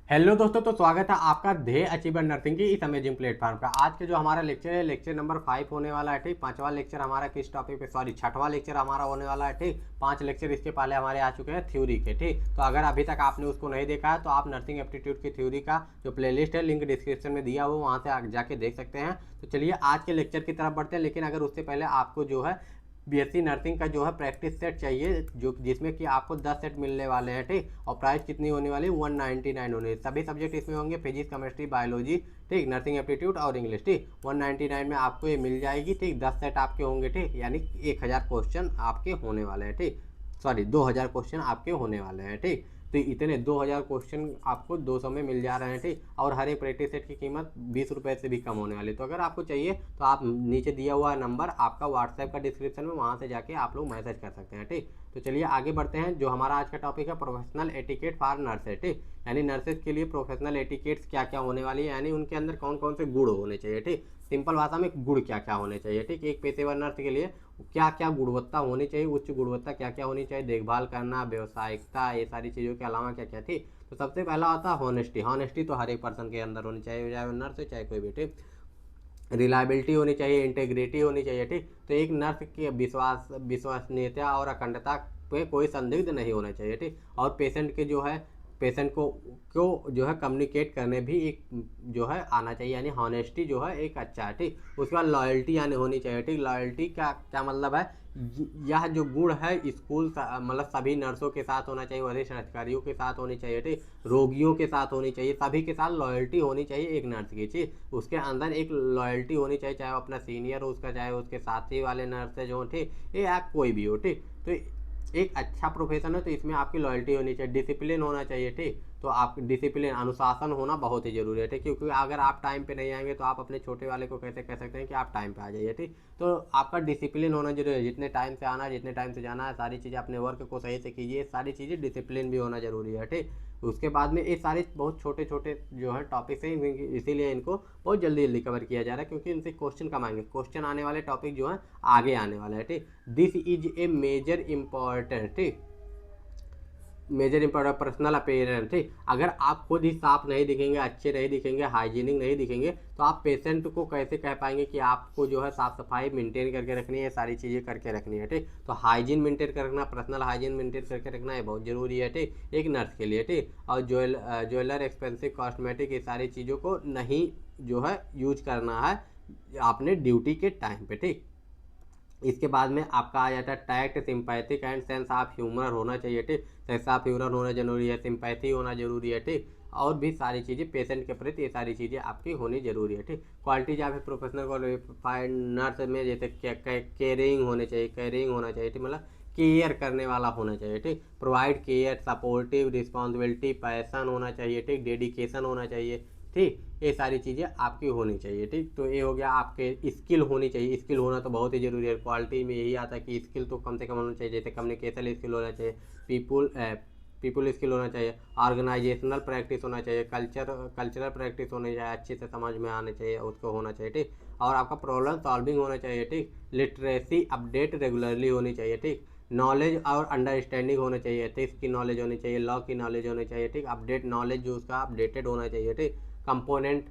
Hello दोस्तों, तो स्वागत है आपका ध्येय अचीवर नर्सिंग की इस अमेजिंग प्लेटफॉर्म का। आज के जो हमारा लेक्चर है, लेक्चर नंबर 5 होने वाला है। ठीक, पांचवा लेक्चर हमारा किस टॉपिक पे, सॉरी छठवां लेक्चर हमारा होने वाला है। ठीक, 5 लेक्चर इसके पहले हमारे आ चुके हैं थ्योरी के। ठीक, तो अगर अभी तक आपने उसको नहीं देखा है तो आप नर्सिंग एप्टीट्यूड की थ्योरी का जो प्लेलिस्ट है, लिंक डिस्क्रिप्शन में दिया हुआ, वहाँ से जाके देख सकते हैं। तो चलिए आज के लेक्चर की तरफ बढ़ते हैं, लेकिन अगर उससे पहले आपको जो है बीएससी नर्सिंग का जो है प्रैक्टिस सेट चाहिए, जो जिसमें कि आपको 10 सेट मिलने वाले हैं। ठीक, और प्राइस कितनी होने वाली है, 199 होने। सभी सब्जेक्ट इसमें होंगे, फिजिक्स, केमिस्ट्री, बायोलॉजी, ठीक, नर्सिंग एप्टीट्यूड और इंग्लिश। ठीक, 199 में आपको ये मिल जाएगी। ठीक, 10 सेट आपके होंगे। ठीक, यानी 1000 क्वेश्चन आपके होने वाले हैं। ठीक, सॉरी 2000 क्वेश्चन आपके होने वाले हैं। ठीक, तो इतने 2000 क्वेश्चन आपको 200 में मिल जा रहे हैं। ठीक, और हर एक प्रैक्टिस सेट की कीमत 20 रुपये से भी कम होने वाली है। तो अगर आपको चाहिए तो आप नीचे दिया हुआ नंबर आपका व्हाट्सएप का डिस्क्रिप्शन में, वहाँ से जाके आप लोग मैसेज कर सकते हैं। ठीक, तो चलिए आगे बढ़ते हैं। जो हमारा आज का टॉपिक है, प्रोफेशनल एटिकेट फॉर नर्सेस। ठीक, यानी नर्सेज के लिए प्रोफेशनल एटिकेट्स क्या क्या होने वाली है, यानी उनके अंदर कौन कौन से गुण होने चाहिए। ठीक, सिंपल भाषा में गुण क्या क्या होने चाहिए। ठीक, एक पेशेवर नर्स के लिए क्या क्या गुणवत्ता होनी चाहिए, उच्च गुणवत्ता क्या क्या होनी चाहिए, देखभाल करना, व्यावसायिकता, ये सारी चीज़ों के अलावा क्या क्या थी। तो सबसे पहला आता है हॉनेस्टी। हॉनेस्टी तो हर एक पर्सन के अंदर होनी चाहिए, चाहे वो नर्स हो चाहे कोई भी। ठीक, रिलायबिलिटी होनी चाहिए, इंटेग्रिटी होनी चाहिए। ठीक, तो एक नर्स की विश्वसनीयता और अखंडता पे कोई संदिग्ध नहीं होना चाहिए। ठीक, और पेशेंट के जो है, पेशेंट को जो है कम्युनिकेट करने भी एक जो है आना चाहिए, यानी हॉनेस्टी जो है एक अच्छा है। ठीक, उसके बाद लॉयल्टी यानी होनी चाहिए। ठीक, लॉयल्टी का क्या मतलब है, यह जो गुण है स्कूल मतलब सभी नर्सों के साथ होना चाहिए, वरिष्ठ अधिकारियों के साथ होनी चाहिए। ठीक, रोगियों के साथ होनी चाहिए, सभी के साथ लॉयल्टी होनी चाहिए एक नर्स की। ठीक, उसके अंदर एक लॉयल्टी होनी चाहिए, चाहे वो अपना सीनियर हो उसका, चाहे उसके साथी वाले नर्स जो हो। ठीक, ये आप कोई भी हो। ठीक, तो एक अच्छा प्रोफेशन है तो इसमें आपकी लॉयल्टी होनी चाहिए, डिसिप्लिन होना चाहिए। ठीक, तो आप डिसिप्लिन, अनुशासन होना बहुत ही जरूरी है। ठीक, क्योंकि अगर आप टाइम पे नहीं आएंगे तो आप अपने छोटे वाले को कैसे कह सकते हैं कि आप टाइम पे आ जाइए। ठीक, तो आपका डिसिप्लिन होना जरूरी है, जितने टाइम से आना है, जितने टाइम से जाना है, सारी चीज़ें अपने वर्क को सही से कीजिए, सारी चीज़ें डिसिप्लिन भी होना जरूरी है। ठीक, उसके बाद में ये सारे बहुत छोटे छोटे जो है टॉपिक्स हैं, इसीलिए इनको बहुत जल्दी जल्दी कवर किया जा रहा है, क्योंकि इनसे क्वेश्चन कम आएंगे। क्वेश्चन आने वाले टॉपिक जो है आगे आने वाला है। ठीक, this is a major important. ठीक, मेजर इंपॉर्टेंट पर्सनल अपीयरेंस। ठीक, अगर आप खुद ही साफ नहीं दिखेंगे, अच्छे नहीं दिखेंगे, हाइजीनिक नहीं दिखेंगे, तो आप पेशेंट को कैसे कह पाएंगे कि आपको जो है साफ सफाई मेंटेन करके रखनी है, सारी चीज़ें करके रखनी है। ठीक, तो हाइजीन मेंटेन करना, पर्सनल हाइजीन मेंटेन करके रखना है बहुत ज़रूरी है। ठीक, एक नर्स के लिए। ठीक, और ज्वेलर, एक्सपेंसिव कॉस्मेटिक, ये सारी चीज़ों को नहीं जो है यूज करना है आपने ड्यूटी के टाइम पे। ठीक, इसके बाद में आपका आ जाता है tact, sympathetic and sense of humour होना चाहिए। ठीक, सेंस ऑफ ह्यूमर होना जरूरी है, सिंपैथी होना जरूरी है। ठीक, और भी सारी चीज़ें पेशेंट के प्रति, ये सारी चीज़ें आपकी होनी जरूरी है। ठीक, qualities of professional qualified nurse में जैसे केयरिंग होने चाहिए, केयरिंग होना चाहिए। ठीक, मतलब केयर करने वाला होना चाहिए। ठीक, provide care, supportive, responsibility, passion होना चाहिए। ठीक, डेडिकेशन होना चाहिए। ठीक, ये सारी चीज़ें आपकी होनी चाहिए। ठीक, तो ये हो गया आपके स्किल होनी चाहिए। स्किल होना तो बहुत ही जरूरी है, क्वालिटी में यही आता है कि स्किल तो कम से कम होना चाहिए, जैसे कम्युनिकेशन स्किल होना चाहिए, पीपुल पीपुल स्किल होना चाहिए, ऑर्गेनाइजेशनल प्रैक्टिस होना चाहिए, कल्चरल प्रैक्टिस होनी चाहिए, अच्छे से समझ में आने चाहिए, उसको होना चाहिए। ठीक, और आपका प्रॉब्लम सॉल्विंग होना चाहिए। ठीक, लिटरेसी अपडेट रेगुलरली होनी चाहिए। ठीक, नॉलेज और अंडरस्टैंडिंग होना चाहिए, एथिक्स की नॉलेज होनी चाहिए, लॉ की नॉलेज होनी चाहिए। ठीक, अपडेट नॉलेज जो उसका अपडेटेड होना चाहिए। ठीक, कंपोनेंट,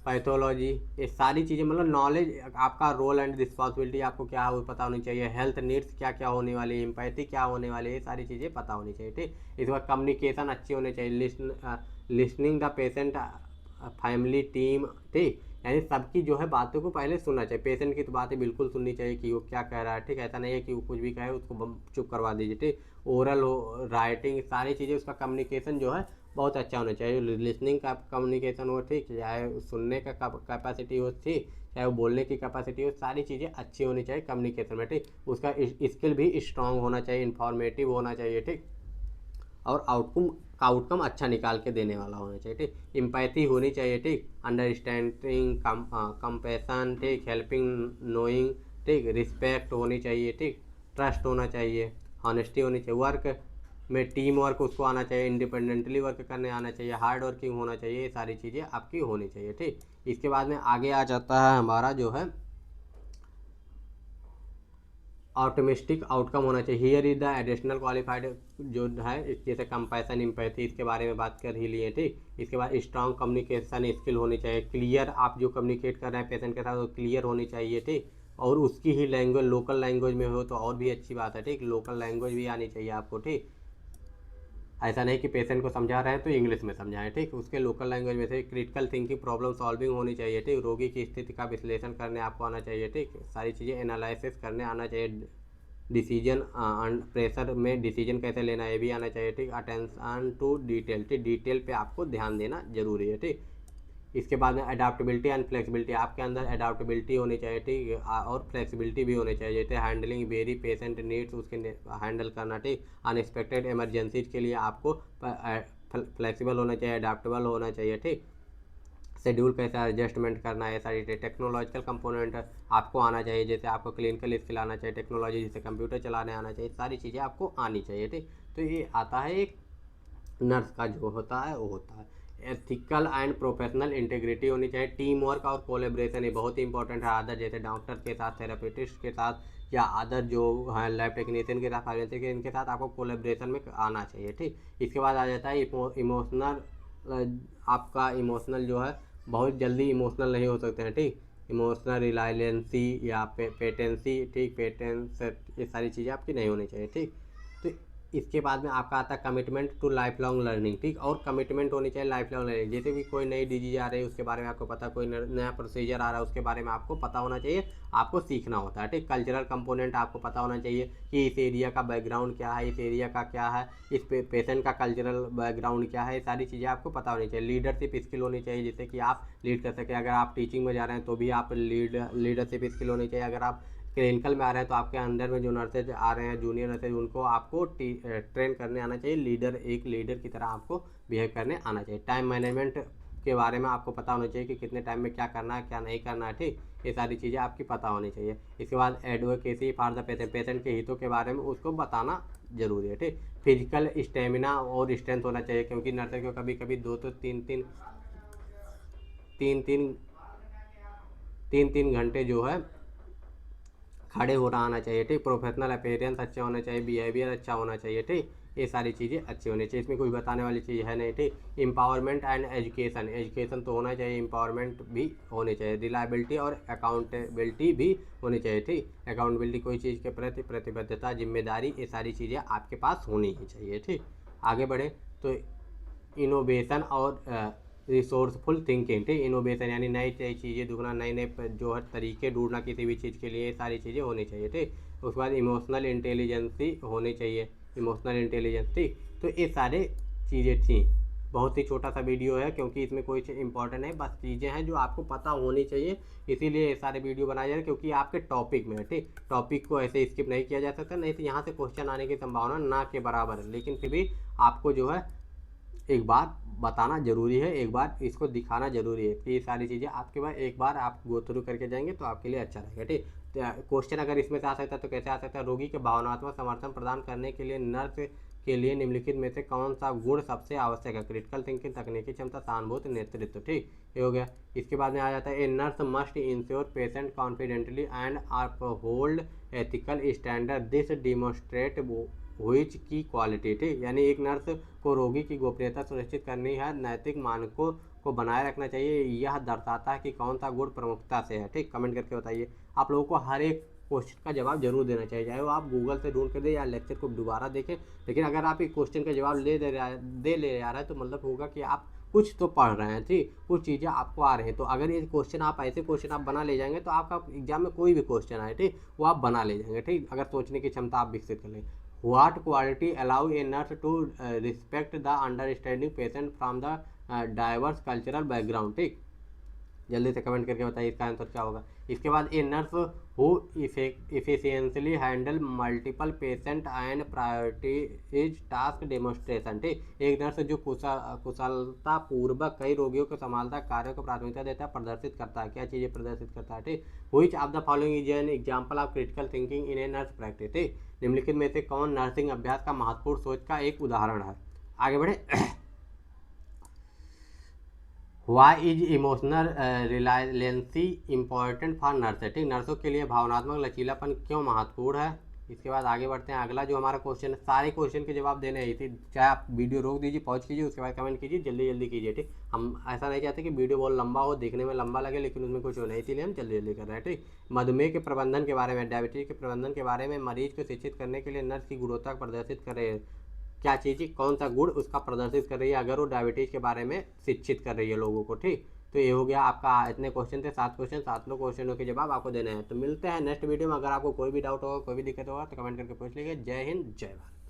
पैथोलॉजी, ये सारी चीज़ें मतलब नॉलेज, आपका रोल एंड रिस्पॉन्सिबिलिटी आपको क्या हो पता होनी चाहिए, हेल्थ नीड्स क्या क्या होने वाली है, एम्पैथी क्या होने वाली है, ये सारी चीज़ें पता होनी चाहिए। ठीक, इसके बाद कम्युनिकेशन अच्छी होनी चाहिए, listening the patient, family, team. ठीक, यानी सबकी जो है बातों को पहले सुनना चाहिए, पेशेंट की तो बातें बिल्कुल सुननी चाहिए कि वो क्या कह रहा है। ठीक, ऐसा नहीं है कि वो कुछ भी कहे उसको चुप करवा दीजिए। ठीक, ओरल हो, राइटिंग, सारी चीज़ें, उसका कम्युनिकेशन जो है बहुत अच्छा होना चाहिए, लिसनिंग का कम्युनिकेशन हो। ठीक, चाहे सुनने का कैपेसिटी हो। ठीक, चाहे वो बोलने की कैपेसिटी हो, सारी चीज़ें अच्छी होनी चाहिए कम्युनिकेशन में। ठीक, उसका स्किल भी स्ट्रांग होना चाहिए, इंफॉर्मेटिव होना चाहिए। ठीक, और आउटकम अच्छा निकाल के देने वाला होना चाहिए। ठीक, एम्पैथी होनी चाहिए। ठीक, अंडरस्टैंडिंग, कंपैशन, ठीक, हेल्पिंग, नोइंग। ठीक, रिस्पेक्ट होनी चाहिए। ठीक, ट्रस्ट होना चाहिए, हॉनेस्टी होनी चाहिए, वर्क में टीम वर्क उसको आना चाहिए, इंडिपेंडेंटली वर्क करने आना चाहिए, हार्ड वर्किंग होना चाहिए, ये सारी चीज़ें आपकी होनी चाहिए। ठीक, इसके बाद में आगे आ जाता है हमारा जो है ऑप्टिमिस्टिक आउटकम होना चाहिए। Here is the additional qualified जो है, जैसे कंपैशन, इम्पैथी, इसके बारे में बात कर ही लिए, ठीक। इसके बाद स्ट्रांग कम्युनिकेशन स्किल होनी चाहिए, क्लियर आप जो कम्युनिकेट कर रहे हैं पेशेंट के साथ वो क्लियर होनी चाहिए, ठीक। और उसकी ही लैंग्वेज लोकल लैंग्वेज में हो तो और भी अच्छी बात है, ठीक। लोकल लैंग्वेज भी आनी चाहिए आपको, ठीक। ऐसा नहीं कि पेशेंट को समझा रहे हैं तो इंग्लिश में समझाएं, ठीक। उसके लोकल लैंग्वेज में से क्रिटिकल थिंकिंग, प्रॉब्लम सॉल्विंग होनी चाहिए, ठीक। रोगी की स्थिति का विश्लेषण करने आपको आना चाहिए, ठीक। सारी चीज़ें एनालिसिस करने आना चाहिए। डिसीजन प्रेशर में डिसीजन कैसे लेना है ये भी आना चाहिए, ठीक। अटेंशन टू डिटेल, ठीक। डिटेल पे आपको ध्यान देना जरूरी है, ठीक। इसके बाद में अडाप्टेबिलिटी एंड फ्लेक्सिबिलिटी, आपके अंदर अडाप्टेबिलिटी होनी चाहिए, ठीक। और फ्लेक्सिबिलिटी भी होनी चाहिए, जैसे हैंडलिंग वेरी पेशेंट नीड्स, उसके हैंडल करना, ठीक। अनएक्सपेक्टेड इमरजेंसीज के लिए आपको फ्लेक्सिबल होना चाहिए, अडाप्टेबल होना चाहिए, ठीक। शेड्यूल कैसे एडजस्टमेंट करना है, सारी टेक्नोलॉजिकल कंपोनेंट आपको आना चाहिए, जैसे आपको क्लिनिकल स्किल आना चाहिए, टेक्नोलॉजी जैसे कंप्यूटर चलाने आना चाहिए, सारी चीज़ें आपको आनी चाहिए, ठीक। तो ये आता है एक नर्स का जो होता है वो होता है। एथिकल एंड प्रोफेशनल इंटीग्रिटी होनी चाहिए, टीम वर्क और कोलेब्रेशन ये बहुत ही इंपॉर्टेंट है। अदर जैसे डॉक्टर के साथ, थेरेपिस्ट के साथ, या अदर जो है लैब टेक्नीशियन के साथ, फार्मेसी के, इनके साथ आपको कोलेब्रेशन में आना चाहिए, ठीक। इसके बाद आ जाता है इमोशनल, आपका इमोशनल जो है बहुत जल्दी इमोशनल नहीं हो सकते हैं, ठीक। इमोशनल रिलायंसी या पेटेंसी, ठीक। पेटेंस, ये सारी चीज़ें आपकी नहीं होनी चाहिए, ठीक। तो इसके बाद में आपका आता है commitment to life long learning, ठीक। और कमिटमेंट होनी चाहिए लाइफ लॉन्ग लर्निंग, जैसे भी कोई नई डिजीज आ रही है उसके बारे में आपको पता, कोई नया प्रोसीजर आ रहा है उसके बारे में आपको पता होना चाहिए, आपको सीखना होता है, ठीक। कल्चरल कंपोनेंट आपको पता होना चाहिए कि इस एरिया का बैकग्राउंड क्या है, इस एरिया का क्या है, इस पेशेंट का कल्चरल बैकग्राउंड क्या है, सारी चीज़ें आपको पता होनी चाहिए। लीडरशिप स्किल होनी चाहिए, जिससे कि आप लीड कर सकें। अगर आप टीचिंग में जा रहे हैं तो भी आप लीडरशिप स्किल होनी चाहिए। अगर आप क्लिनिकल में आ रहे हैं तो आपके अंदर में जो नर्सेज आ रहे हैं, जूनियर नर्सेज, उनको आपको ट्रेन करने आना चाहिए। एक लीडर की तरह आपको बिहेव करने आना चाहिए। टाइम मैनेजमेंट के बारे में आपको पता होना चाहिए कि कितने टाइम में क्या करना है, क्या नहीं करना है, ठीक। ये सारी चीज़ें आपकी पता होनी चाहिए। इसके बाद advocacy for the patient, patient के हितों के बारे में उसको बताना जरूरी है, ठीक। फिजिकल स्टेमिना और स्ट्रेंथ होना चाहिए, क्योंकि नर्सेज को कभी कभी दो तो तीन तीन तीन तीन तीन तीन घंटे जो है खड़े होना आना चाहिए, ठीक। प्रोफेशनल अपीयरेंस अच्छा होना चाहिए, बिहेवियर अच्छा होना चाहिए, ठीक। ये सारी चीज़ें अच्छी होनी चाहिए, इसमें कोई बताने वाली चीज़ है नहीं, ठीक। एम्पावरमेंट एंड एजुकेशन, एजुकेशन तो होना चाहिए, एम्पावरमेंट भी होनी चाहिए। रिलायबिलिटी और अकाउंटेबिलिटी भी होनी चाहिए, ठीक। अकाउंटेबिलिटी कोई चीज़ के प्रति प्रतिबद्धता, जिम्मेदारी, ये सारी चीज़ें आपके पास होनी ही चाहिए, ठीक। आगे बढ़े तो इनोवेशन और रिसोर्सफुल थिंकिंग, ठीक। इनोवेशन यानी नई नई चीज़ें ढूंढना, नए नए जो है तरीके ढूंढना किसी भी चीज़ के लिए, ये सारी चीज़ें होनी चाहिए, ठीक। उसके बाद इमोशनल इंटेलिजेंसी होनी चाहिए, इमोशनल इंटेलिजेंस, ठीक। तो ये सारे चीज़ें थी। बहुत ही छोटा सा वीडियो है, क्योंकि इसमें कोई चीज़ इंपॉर्टेंट नहीं, बस चीज़ें हैं जो आपको पता होनी चाहिए, इसीलिए ये सारे वीडियो बनाए जा रहे हैं, क्योंकि आपके टॉपिक में है, ठीक। टॉपिक को ऐसे स्किप नहीं किया जा सकता, नहीं तो यहाँ से क्वेश्चन आने की संभावना ना के बराबर है। लेकिन फिर भी आपको जो है एक बार बताना जरूरी है, एक बार इसको दिखाना जरूरी है कि ये सारी चीज़ें आपके पास एक बार आप गो थ्रू करके जाएंगे तो आपके लिए अच्छा रहेगा, ठीक। क्वेश्चन अगर इसमें से आ सकता है तो कैसे आ सकता है? रोगी के भावनात्मक समर्थन प्रदान करने के लिए नर्स के लिए निम्नलिखित में से कौन सा गुण सबसे आवश्यक है? क्रिटिकल थिंकिंग, तकनीकी क्षमता, सहानुभूति, नेतृत्व, ठीक। ये हो गया। इसके बाद में आ जाता है a nurse must ensure patient confidently and uphold ethical standard, this demonstrate which की क्वालिटी, ठीक। यानी एक नर्स को रोगी की गोपनीयता सुनिश्चित करनी है, नैतिक मानकों को बनाए रखना चाहिए, यह दर्शाता है कि कौन सा गुण प्रमुखता से है, ठीक। कमेंट करके बताइए। आप लोगों को हर एक क्वेश्चन का जवाब जरूर देना चाहिए, चाहे वो आप गूगल से ढूंढ कर दे या लेक्चर को दोबारा देखें, लेकिन अगर आप एक क्वेश्चन का जवाब ले आ रहा है तो मतलब होगा कि आप कुछ तो पढ़ रहे हैं, ठीक। कुछ चीज़ें आपको आ रही हैं, तो अगर ये क्वेश्चन आप ऐसे क्वेश्चन आप बना ले जाएंगे तो आपका एग्जाम में कोई भी क्वेश्चन आए, ठीक, वो आप बना ले जाएंगे, ठीक। अगर सोचने की क्षमता आप विकसित कर लेंगे। What quality allow a nurse to respect the understanding patient from the diverse cultural background, ठीक। जल्दी से कमेंट करके बताइए इसका आंसर क्या होगा। इसके बाद a nurse who efficiently handle multiple patient and priorities task demonstration, ठीक। एक नर्स जो कुशलता पूर्वक कई रोगियों को संभालता है, कार्यों को प्राथमिकता देता है, प्रदर्शित करता है, क्या चीज़ें प्रदर्शित करता है, ठीक। Which of the following is an example of critical thinking in a nurse practice, ठीक। निम्नलिखित में से कौन नर्सिंग अभ्यास का महत्वपूर्ण सोच का एक उदाहरण है? आगे बढ़े। Why is emotional resilience important for nurse, ठीक। नर्सों के लिए भावनात्मक लचीलापन क्यों महत्वपूर्ण है? इसके बाद आगे बढ़ते हैं। अगला जो हमारा क्वेश्चन है, सारे क्वेश्चन के जवाब देने ही थे, चाहे आप वीडियो रोक दीजिए, पॉज कीजिए, उसके बाद कमेंट कीजिए, जल्दी जल्दी कीजिए, ठीक। हम ऐसा नहीं चाहते कि वीडियो बहुत लंबा हो, देखने में लंबा लगे लेकिन उसमें कुछ हो नहीं, इसीलिए हम जल्दी जल्दी कर रहे हैं, ठीक। मधुमेह के प्रबंधन के बारे में, डायबिटीज के प्रबंधन के बारे में मरीज को शिक्षित करने के लिए नर्स की गुणवत्ता प्रदर्शित कर रहे हैं। क्या चीज़, कौन सा गुण उसका प्रदर्शित कर रही है अगर वो डायबिटीज के बारे में शिक्षित कर रही है लोगों को, ठीक। तो ये हो गया आपका, इतने क्वेश्चन थे, 7 क्वेश्चन, 7 क्वेश्चनों के जवाब आपको देने हैं। तो मिलते हैं नेक्स्ट वीडियो में। अगर आपको कोई भी डाउट होगा, कोई भी दिक्कत होगा तो कमेंट करके पूछ लीजिए। जय हिंद, जय भारत।